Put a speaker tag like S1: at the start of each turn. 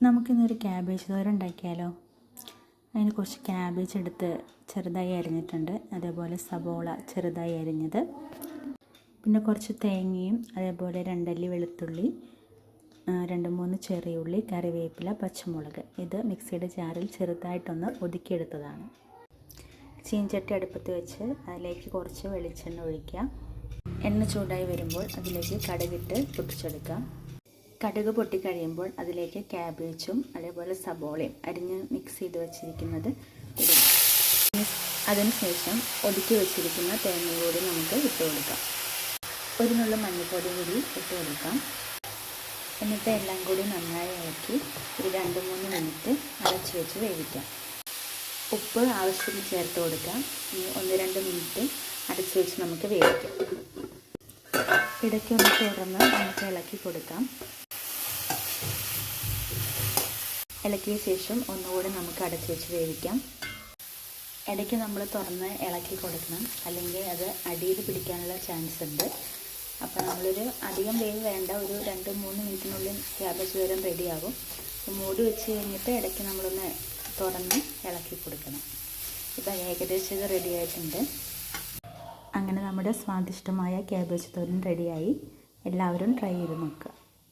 S1: നമുക്കിന്നൊരു ക്യാബേജ് തോരൻ ഉണ്ടാക്കിയാലോ. അതിന് കുറച്ച് ക്യാബേജ് എടുത്ത് ചെറുതായി അരിഞ്ഞിട്ടുണ്ട്, അതേപോലെ സബോള ചെറുതായി അരിഞ്ഞത്, പിന്നെ കുറച്ച് തേങ്ങയും അതേപോലെ 2 അല്ലി വെളുത്തുള്ളി, 2-3 ചെറിയ ഉള്ളി, കറിവേപ്പില, പച്ചമുളക്. ഇത് മിക്സിയുടെ ജാറിൽ ചെറുതായിട്ടൊന്ന് ഒതുക്കിയെടുത്തതാണ്. ചീഞ്ചട്ടി അടുപ്പത്ത് വെച്ച് അതിലേക്ക് കുറച്ച് വെളിച്ചെണ്ണ ഒഴിക്കുക. എണ്ണ ചൂടായി വരുമ്പോൾ അതിലേക്ക് കടുകിട്ട് പൊട്ടിച്ചെടുക്കാം. കടുക് പൊട്ടിക്കഴിയുമ്പോൾ അതിലേക്ക് ക്യാബേജും അതേപോലെ സബോളയും അരിഞ്ഞ് മിക്സ് ചെയ്ത് വെച്ചിരിക്കുന്നത് ഇടുക. അതിനുശേഷം ഒതുക്കി വെച്ചിരിക്കുന്ന തേങ്ങ കൂടി നമുക്ക് ഇട്ട് കൊടുക്കാം. ഒരു നുള്ളു മഞ്ഞൾപ്പൊടി കൂടി ഇട്ട് കൊടുക്കാം. എന്നിട്ട് എല്ലാം കൂടി നന്നായി ഇളക്കി ഒരു 2-3 മിനിറ്റ് അടച്ചു വെച്ച് വേവിക്കാം. ഉപ്പ് ആവശ്യത്തിന് ചേർത്ത് കൊടുക്കാം. 1-2 മിനിറ്റ് അടച്ചു വെച്ച് നമുക്ക് വേവിക്കാം. ഇടയ്ക്കൊന്ന് തുറന്ന് നമുക്ക് ഇളക്കി കൊടുക്കാം. ഇളക്കിയ ശേഷം ഒന്നുകൂടി നമുക്ക് അടച്ചു വെച്ച് വേവിക്കാം. ഇടയ്ക്ക് നമ്മൾ തുറന്ന് ഇളക്കി കൊടുക്കണം, അല്ലെങ്കിൽ അത് അടിയിൽ പിടിക്കാനുള്ള ചാൻസ് ഉണ്ട്. അപ്പോൾ നമ്മളൊരു അധികം വേവ് വേണ്ട, ഒരു 2-3 മിനിറ്റിനുള്ളിൽ ക്യാബേജ് തോരൻ റെഡിയാകും. മൂടി വെച്ച് കഴിഞ്ഞിട്ട് ഇടയ്ക്ക് നമ്മളൊന്ന് തുറന്ന് ഇളക്കി കൊടുക്കണം. ഇപ്പം ഏകദേശം ഇത് റെഡി ആയിട്ടുണ്ട്. അങ്ങനെ നമ്മുടെ സ്വാദിഷ്ടമായ ക്യാബേജ് തോരൻ റെഡിയായി. എല്ലാവരും ട്രൈ ചെയ്ത് നോക്കുക.